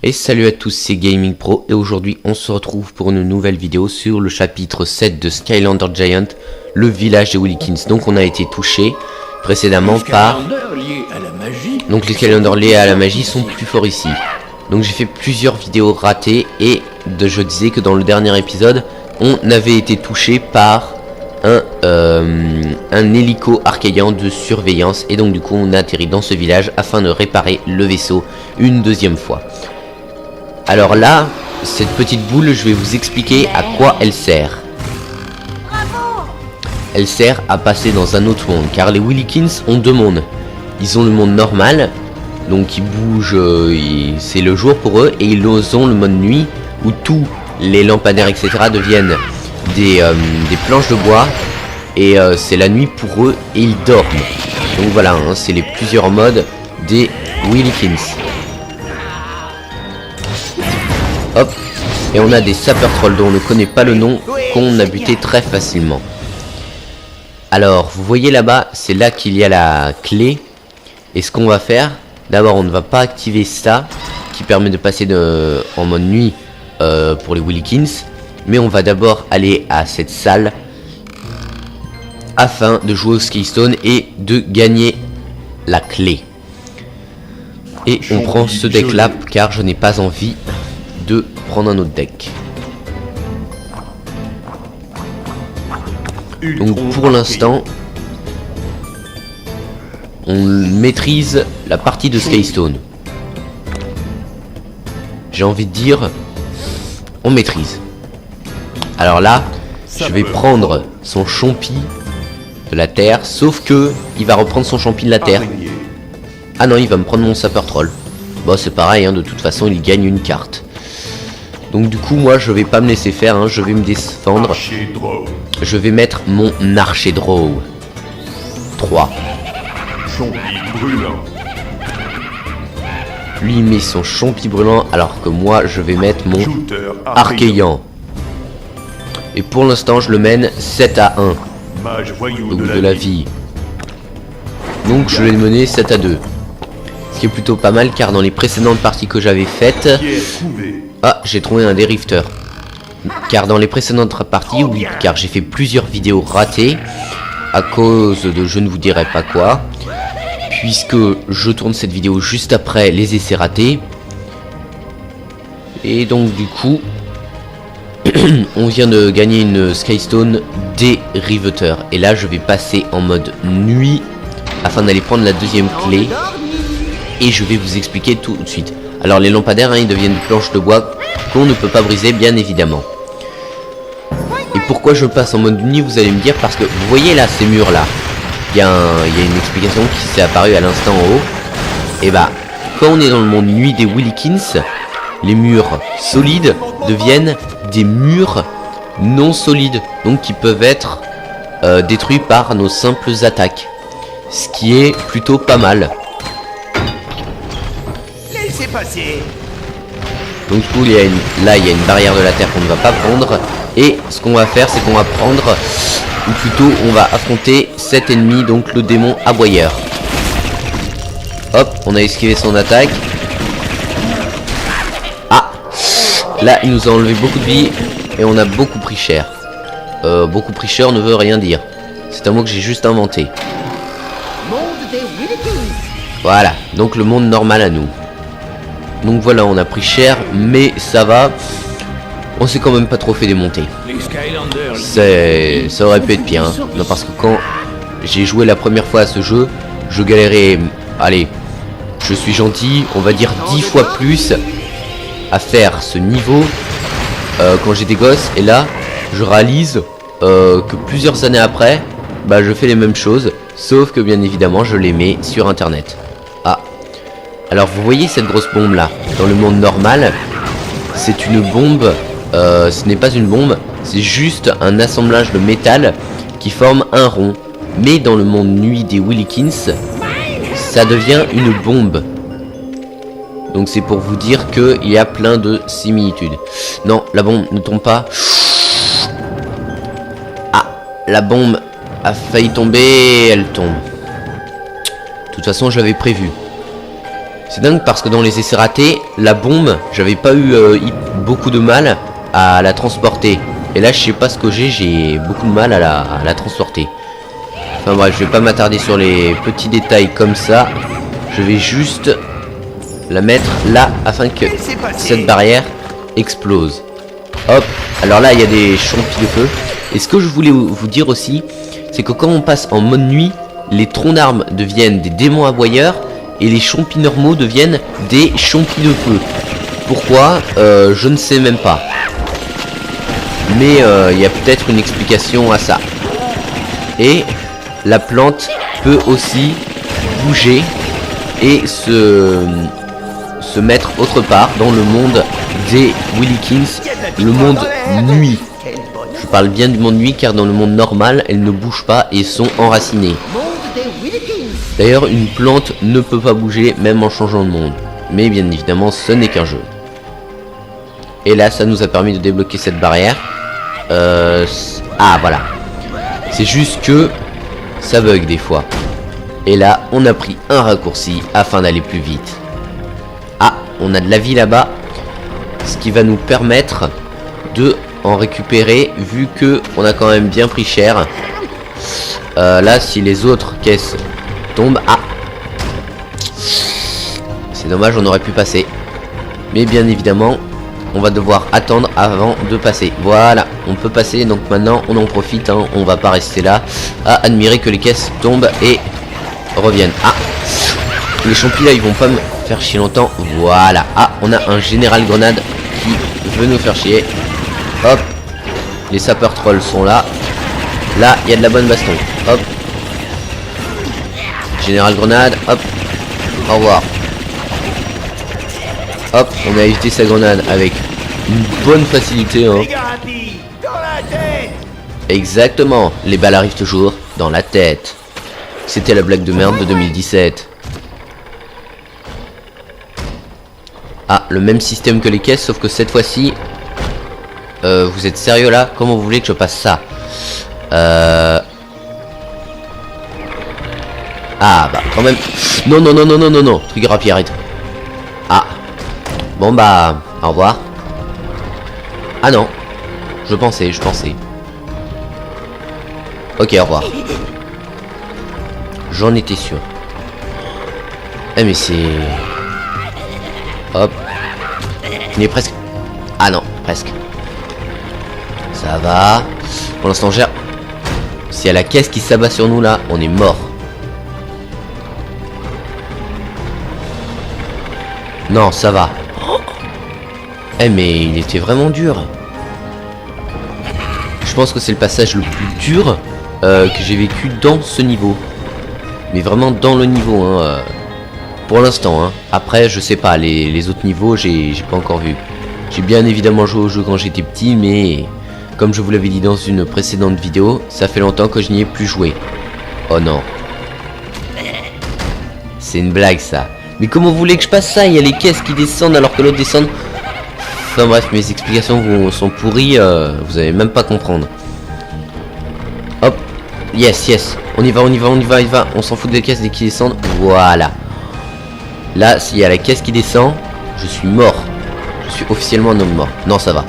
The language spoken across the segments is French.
Et salut à tous, c'est Gaming Pro et aujourd'hui on se retrouve pour une nouvelle vidéo sur le chapitre 7 de Skylander Giant, le village des Willikins. Donc on a été touché précédemment par... Donc les Skylanders liés à la magie sont plus forts ici. Donc j'ai fait plusieurs vidéos ratées et je disais que dans le dernier épisode on avait été touché par un hélico archéen de surveillance. Et donc du coup on a atterri dans ce village afin de réparer le vaisseau une deuxième fois. Alors là, cette petite boule, je vais vous expliquer à quoi elle sert. Elle sert à passer dans un autre monde, car les Willikins ont deux mondes. Ils ont le monde normal, donc ils bougent, c'est le jour pour eux, et ils ont le mode nuit, où tous les lampadaires, etc. deviennent des planches de bois, et c'est la nuit pour eux, et ils dorment. Donc voilà, hein, c'est les plusieurs modes des Willikins. Hop, et on a des sapeurs trolls dont on ne connaît pas le nom, qu'on a buté très facilement. Alors, vous voyez là-bas, c'est là qu'il y a la clé. Et ce qu'on va faire, d'abord on ne va pas activer ça, qui permet de passer en mode nuit pour les Willikins. Mais on va d'abord aller à cette salle, afin de jouer au Skystone et de gagner la clé. Et on prend ce deck là, car je n'ai pas envie de prendre un autre deck. Donc pour l'instant on maîtrise la partie de Skystone. J'ai envie de dire on maîtrise. Alors là je vais prendre son champi de la terre, sauf que il va reprendre son champi de la terre. Ah non, il va me prendre mon sapeur troll. Bon, c'est pareil, hein, de toute façon il gagne une carte. Donc du coup moi je vais pas me laisser faire, hein, je vais me défendre. Je vais mettre mon archer draw 3. Lui il met son champi brûlant, alors que moi je vais mettre mon archéen. Et pour l'instant je le mène 7 à 1. Donc de la vie. Donc je l'ai mené 7 à 2. Ce qui est plutôt pas mal, car dans les précédentes parties que j'avais faites... Ah, j'ai trouvé un dérifteur. Car dans les précédentes parties, oui, car j'ai fait plusieurs vidéos ratées à cause de je ne vous dirai pas quoi, puisque je tourne cette vidéo juste après les essais ratés. Et donc du coup, on vient de gagner une Skystone dériveteur. Et là, je vais passer en mode nuit afin d'aller prendre la deuxième clé. Et je vais vous expliquer tout de suite. Alors les lampadaires, hein, ils deviennent des planches de bois qu'on ne peut pas briser, bien évidemment. Et pourquoi je passe en mode nuit, vous allez me dire, parce que vous voyez là ces murs là, il y a une explication qui s'est apparue à l'instant en haut. Et bah quand on est dans le monde nuit des Willikins, les murs solides deviennent des murs non solides, donc qui peuvent être détruits par nos simples attaques, ce qui est plutôt pas mal. Donc du coup là il y a une barrière de la terre qu'on ne va pas prendre. Et ce qu'on va faire, c'est qu'on va prendre, ou plutôt on va affronter cet ennemi, donc le démon aboyeur. Hop, on a esquivé son attaque. Ah, là il nous a enlevé beaucoup de vie et on a beaucoup pris cher. Beaucoup pris cher ne veut rien dire. C'est un mot que j'ai juste inventé. Voilà, donc le monde normal à nous. Donc voilà, on a pris cher, mais ça va. On s'est quand même pas trop fait démonter. Ça aurait pu être pire, hein. Non, parce que quand j'ai joué la première fois à ce jeu, je galérais, allez, je suis gentil, on va dire 10 fois plus à faire ce niveau quand j'étais gosse. Et là, je réalise que plusieurs années après, bah je fais les mêmes choses, sauf que bien évidemment, je les mets sur internet. Ah. Alors vous voyez cette grosse bombe là, dans le monde normal, c'est une bombe, ce n'est pas une bombe, c'est juste un assemblage de métal qui forme un rond. Mais dans le monde nuit des Willikins, ça devient une bombe. Donc c'est pour vous dire qu'il y a plein de similitudes. Non, la bombe ne tombe pas. Ah, la bombe a failli tomber, elle tombe. De toute façon, j'avais prévu. C'est dingue parce que dans les essais ratés, la bombe, j'avais pas eu beaucoup de mal à la transporter. Et là, je sais pas ce que j'ai beaucoup de mal à la transporter. Enfin bref, je vais pas m'attarder sur les petits détails comme ça. Je vais juste la mettre là afin que cette barrière explose. Hop, alors là il y a des champis de feu. Et ce que je voulais vous dire aussi, c'est que quand on passe en mode nuit, les troncs d'armes deviennent des démons aboyeurs et les champis normaux deviennent des champis de feu. Pourquoi je ne sais même pas. Mais il y a peut-être une explication à ça. Et la plante peut aussi bouger et se mettre autre part dans le monde des Willikins, le monde nuit. Je parle bien du monde nuit car dans le monde normal, elles ne bougent pas et sont enracinées. D'ailleurs, une plante ne peut pas bouger même en changeant de monde. Mais bien évidemment, ce n'est qu'un jeu. Et là, ça nous a permis de débloquer cette barrière. Ah, voilà. C'est juste que ça bug des fois. Et là, on a pris un raccourci afin d'aller plus vite. Ah, on a de la vie là-bas. Ce qui va nous permettre de en récupérer vu que on a quand même bien pris cher. Là, si les autres caisses tombent... Ah, c'est dommage, on aurait pu passer. Mais bien évidemment, on va devoir attendre avant de passer. Voilà, on peut passer. Donc maintenant, on en profite. Hein, on va pas rester là à admirer que les caisses tombent et reviennent. Ah, les champis là, ils vont pas me faire chier longtemps. Voilà. Ah, on a un général grenade qui veut nous faire chier. Hop, les sapeurs trolls sont là. Là, il y a de la bonne baston. Hop, général grenade. Hop, au revoir. Hop, on a évité sa grenade avec une bonne facilité. Hein. Exactement, les balles arrivent toujours dans la tête. C'était la blague de merde de 2017. Ah, le même système que les caisses, sauf que cette fois-ci... vous êtes sérieux là? Comment vous voulez que je passe ça? Ah bah quand même... Non, non, non, non, non, non, non. Trigger rapide, arrête. Ah. Bon bah... Au revoir. Ah non. Je pensais. Ok, au revoir. J'en étais sûr. Eh mais c'est... Hop. Il est presque... Ah non, presque. Ça va. Pour l'instant, gère. S'il y a la caisse qui s'abat sur nous là, on est mort. Non, ça va. Eh mais il était vraiment dur. Je pense que c'est le passage le plus dur que j'ai vécu dans ce niveau. Mais vraiment dans le niveau, hein. Pour l'instant, hein. Après, je sais pas, les autres niveaux, j'ai pas encore vu. J'ai bien évidemment joué au jeu quand j'étais petit, mais comme je vous l'avais dit dans une précédente vidéo, ça fait longtemps que je n'y ai plus joué. Oh non. C'est une blague ça. Mais comment vous voulez que je passe ça? Il y a les caisses qui descendent alors que l'autre descend. Enfin bref, mes explications sont pourries, vous allez même pas comprendre. Hop, yes. On y va. On s'en fout des caisses dès qu'ils descendent. Voilà. Là, s'il y a la caisse qui descend, je suis mort. Je suis officiellement un homme mort. Non, ça va.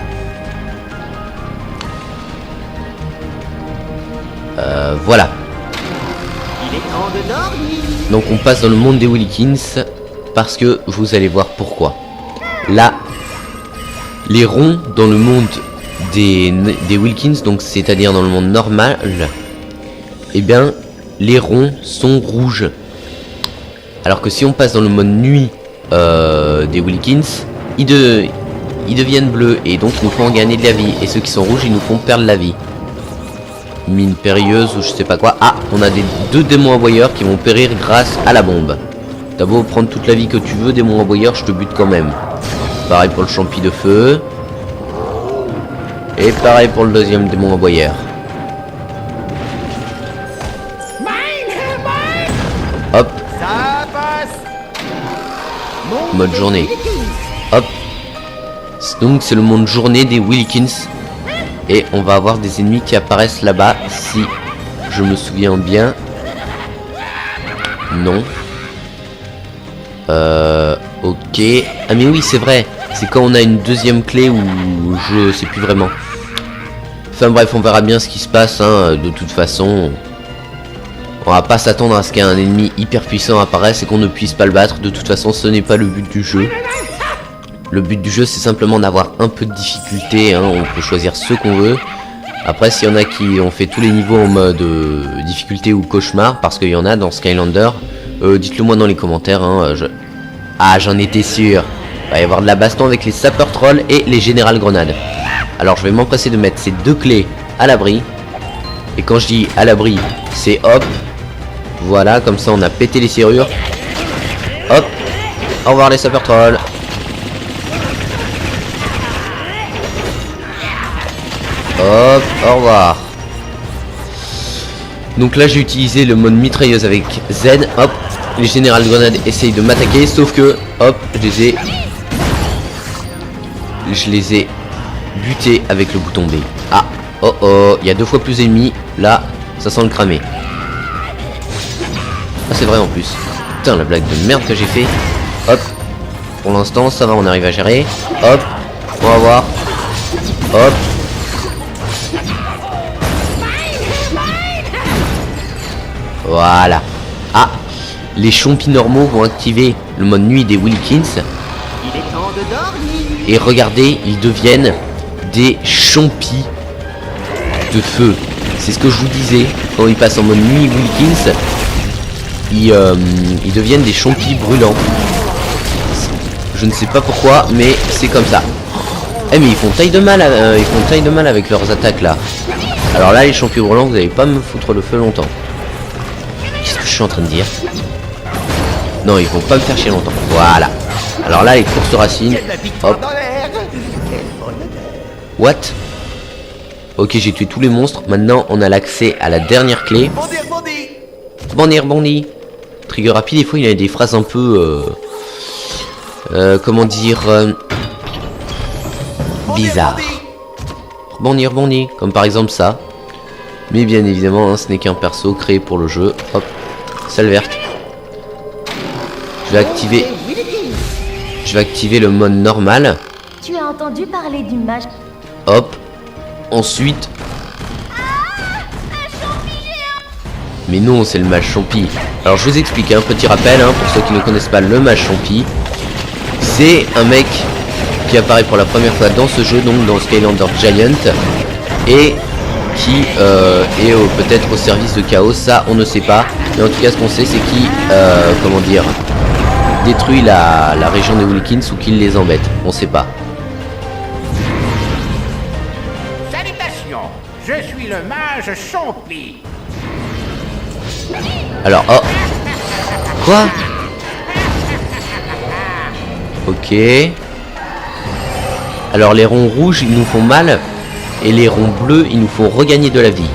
Voilà. Donc on passe dans le monde des Willikins parce que vous allez voir pourquoi. Là, les ronds dans le monde des Willikins, donc c'est-à-dire dans le monde normal, eh bien les ronds sont rouges. Alors que si on passe dans le mode nuit des Willikins, ils deviennent bleus et donc nous font gagner de la vie. Et ceux qui sont rouges, ils nous font perdre la vie. Mine périlleuse ou je sais pas quoi. Ah, on a deux démons aboyeurs qui vont périr grâce à la bombe. T'as beau prendre toute la vie que tu veux, démon aboyeur, je te bute quand même. Pareil pour le champi de feu. Et pareil pour le deuxième démon aboyeur. Hop. Mode journée. Hop. Donc c'est le monde journée des Willikins. Et on va avoir des ennemis qui apparaissent là-bas, si je me souviens bien. Non. Ok. Ah mais oui, c'est vrai. C'est quand on a une deuxième clé ou je sais plus vraiment. Enfin bref, on verra bien ce qui se passe. Hein. De toute façon, on va pas s'attendre à ce qu'un ennemi hyper puissant apparaisse et qu'on ne puisse pas le battre. De toute façon, ce n'est pas le but du jeu. Le but du jeu, c'est simplement d'avoir un peu de difficulté. Hein. On peut choisir ce qu'on veut. Après, s'il y en a qui ont fait tous les niveaux en mode difficulté ou cauchemar, parce qu'il y en a dans Skylander, dites-le moi dans les commentaires. Hein. Ah, j'en étais sûr. Il va y avoir de la baston avec les sapeurs trolls et les générales grenades. Alors, je vais m'empresser de mettre ces deux clés à l'abri. Et quand je dis à l'abri, c'est hop. Voilà, comme ça, on a pété les serrures. Hop. Au revoir les sapeurs trolls. Hop, au revoir. Donc là j'ai utilisé le mode mitrailleuse avec Z. Hop, les générales grenades essayent de m'attaquer, sauf que, hop, je les ai butés avec le bouton B. Ah, oh oh, il y a 2 fois plus d'ennemis. Là, ça sent le cramer. Ah c'est vrai en plus. Putain, la blague de merde que j'ai fait. Hop, pour l'instant ça va, on arrive à gérer. Hop, on va voir. Hop. Voilà. Ah, les chompis normaux vont activer le mode nuit des Wilkins. Et regardez, ils deviennent des chompis de feu. C'est ce que je vous disais. Quand ils passent en mode nuit Wilkins, ils deviennent des chompis brûlants. Je ne sais pas pourquoi, mais c'est comme ça. Eh mais ils font taille de mal, avec leurs attaques là. Alors là, les chompis brûlants, vous n'allez pas me foutre le feu longtemps. Qu'est-ce que je suis en train de dire? Non, ils vont pas me faire chier longtemps. Voilà. Alors là, les courses racines. Hop. What? Ok, j'ai tué tous les monstres. Maintenant, on a l'accès à la dernière clé. Bondi. Trigger rapide, des fois, il y a des phrases un peu... comment dire... bizarres. Bondi. Comme par exemple ça. Mais bien évidemment, hein, ce n'est qu'un perso créé pour le jeu. Hop, salle verte. Je vais activer le mode normal. Tu as entendu parler du mage? Hop. Ensuite. Mais non, c'est le mage champi. Alors je vous explique un petit rappel hein, pour ceux qui ne connaissent pas le mage champi. C'est un mec qui apparaît pour la première fois dans ce jeu, donc dans Skylander Giant, et qui est peut-être au service de Chaos, ça on ne sait pas, mais en tout cas ce qu'on sait c'est qu'il comment dire, détruit la région des Wilkins ou qu'il les embête, on sait pas. Salutations, je suis le mage Champi. Alors oh, quoi? Ok. Alors les ronds rouges ils nous font mal. Et les ronds bleus, ils nous font regagner de la vie.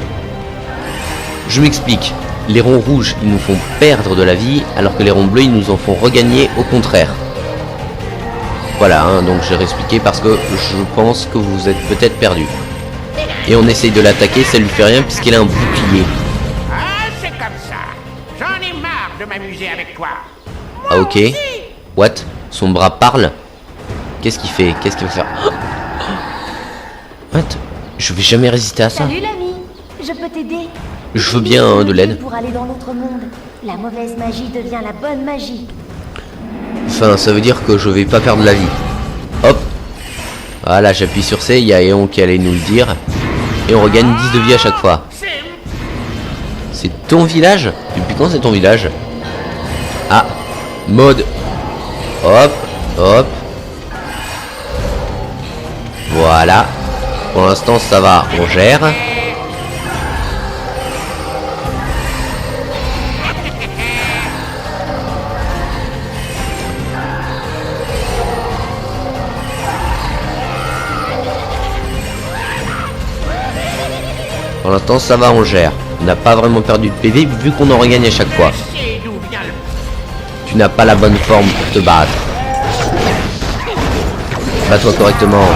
Je m'explique. Les ronds rouges, ils nous font perdre de la vie, alors que les ronds bleus, ils nous en font regagner au contraire. Voilà, hein, donc je vais réexpliquer parce que je pense que vous êtes peut-être perdu. Et on essaye de l'attaquer, ça lui fait rien puisqu'il a un bouclier. Ah, c'est comme ça. J'en ai marre de m'amuser avec toi. Ah ok. What? Son bras parle? Qu'est-ce qu'il fait? Qu'est-ce qu'il va faire? What? Je vais jamais résister à ça. Salut l'ami, je peux t'aider. Je veux bien hein, de l'aide. Pour aller dans l'autre monde, la mauvaise magie devient la bonne magie. Enfin, ça veut dire que je vais pas perdre la vie. Hop. Voilà, j'appuie sur C, il y a Eon qui allait nous le dire. Et on regagne 10 de vie à chaque fois. C'est ton village? Depuis quand c'est ton village? Ah, mode. Hop, hop. Voilà. Pour l'instant ça va, on gère. Pour l'instant ça va, on gère. On n'a pas vraiment perdu de PV vu qu'on en regagne à chaque fois. Tu n'as pas la bonne forme pour te battre. Bats-toi correctement.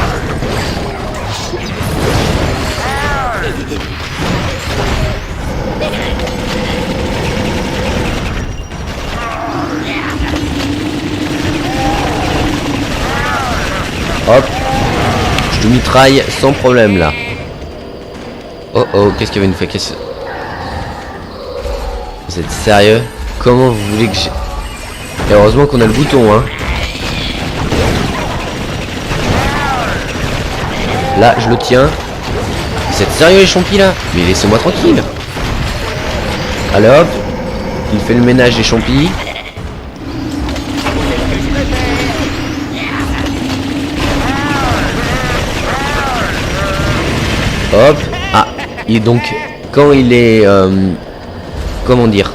Hop. Je te mitraille sans problème là. Oh oh, qu'est-ce qu'il va nous faire? Vous êtes sérieux? Comment vous voulez que j'ai... Et heureusement qu'on a le bouton, hein. Là, je le tiens. Vous êtes sérieux les champis là? Mais laissez-moi tranquille. Allez hop. Il fait le ménage des champis. Hop. Ah, et donc quand il est comment dire,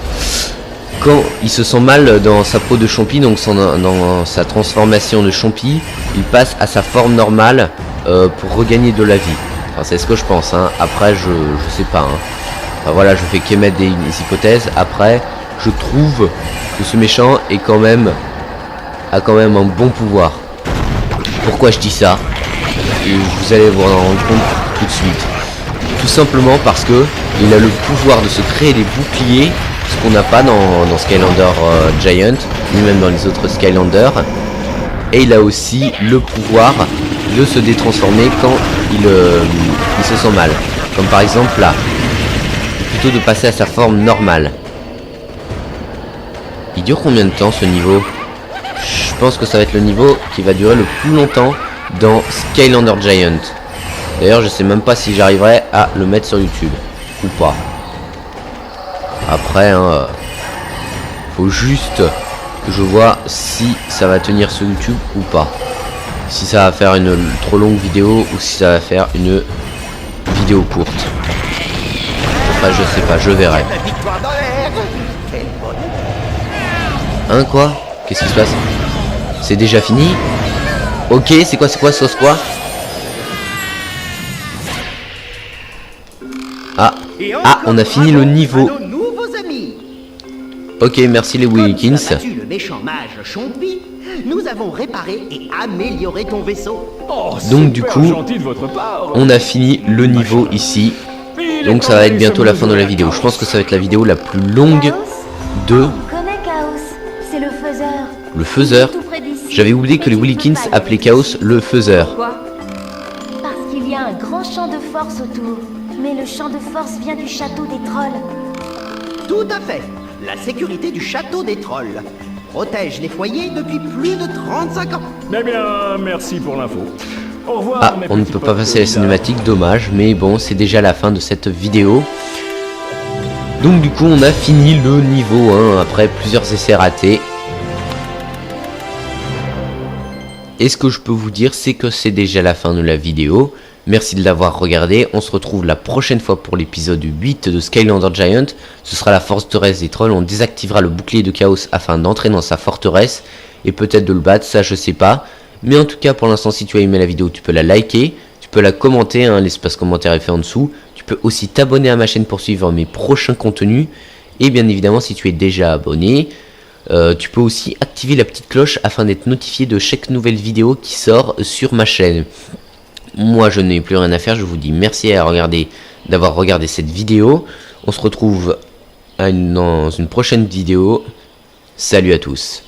quand il se sent mal dans sa peau de champi, donc dans sa transformation de champi, il passe à sa forme normale pour regagner de la vie. Enfin, c'est ce que je pense, hein. Après je sais pas, hein. Enfin, voilà, je fais qu'émettre des hypothèses. Après, je trouve que ce méchant est a quand même un bon pouvoir. Pourquoi je dis ça? Et vous allez vous en rendre compte tout de suite. Tout simplement parce que il a le pouvoir de se créer des boucliers, ce qu'on n'a pas dans Skylander Giant, ni même dans les autres Skylanders. Et il a aussi le pouvoir de se détransformer quand il se sent mal. Comme par exemple là. Plutôt de passer à sa forme normale. Il dure combien de temps ce niveau? Je pense que ça va être le niveau qui va durer le plus longtemps dans Skylander Giant. D'ailleurs, je sais même pas si j'arriverai à le mettre sur YouTube ou pas. Après, hein, faut juste que je vois si ça va tenir sur YouTube ou pas. Si ça va faire une trop longue vidéo ou si ça va faire une vidéo courte. Enfin, je sais pas, je verrai. Hein, quoi? Qu'est-ce qui se passe? C'est déjà fini? Ok, c'est quoi, sauce quoi? Ah, on a fini le niveau. Ok, merci les Willikins. Le méchant mage Chompi, nous avons réparé et amélioré ton vaisseau. Oh, donc du coup, on a fini le niveau ici. Donc ça va être bientôt la fin de la vidéo. Je pense que ça va être la vidéo la plus longue de... On connaît Chaos, c'est le faiseur. Le faiseur? Tout près d'ici. J'avais oublié que les Willikins appelaient Chaos le faiseur. Parce qu'il y a un grand champ de force autour. Mais le champ de force vient du château des trolls. Tout à fait. La sécurité du château des trolls protège les foyers depuis plus de 35 ans. Eh bien, merci pour l'info. Au revoir. Ah, on ne peut pas passer la cinématique, dommage, mais bon, c'est déjà la fin de cette vidéo. Donc du coup, on a fini le niveau 1 après plusieurs essais ratés. Et ce que je peux vous dire, c'est que c'est déjà la fin de la vidéo. Merci de l'avoir regardé. On se retrouve la prochaine fois pour l'épisode 8 de Skylander Giant. Ce sera la forteresse des trolls. On désactivera le bouclier de chaos afin d'entrer dans sa forteresse. Et peut-être de le battre, ça je sais pas. Mais en tout cas, pour l'instant, si tu as aimé la vidéo, tu peux la liker. Tu peux la commenter, hein, l'espace commentaire est fait en dessous. Tu peux aussi t'abonner à ma chaîne pour suivre mes prochains contenus. Et bien évidemment, si tu es déjà abonné, tu peux aussi activer la petite cloche afin d'être notifié de chaque nouvelle vidéo qui sort sur ma chaîne. Moi je n'ai plus rien à faire, je vous dis merci d'avoir regardé cette vidéo. On se retrouve dans une prochaine vidéo. Salut à tous.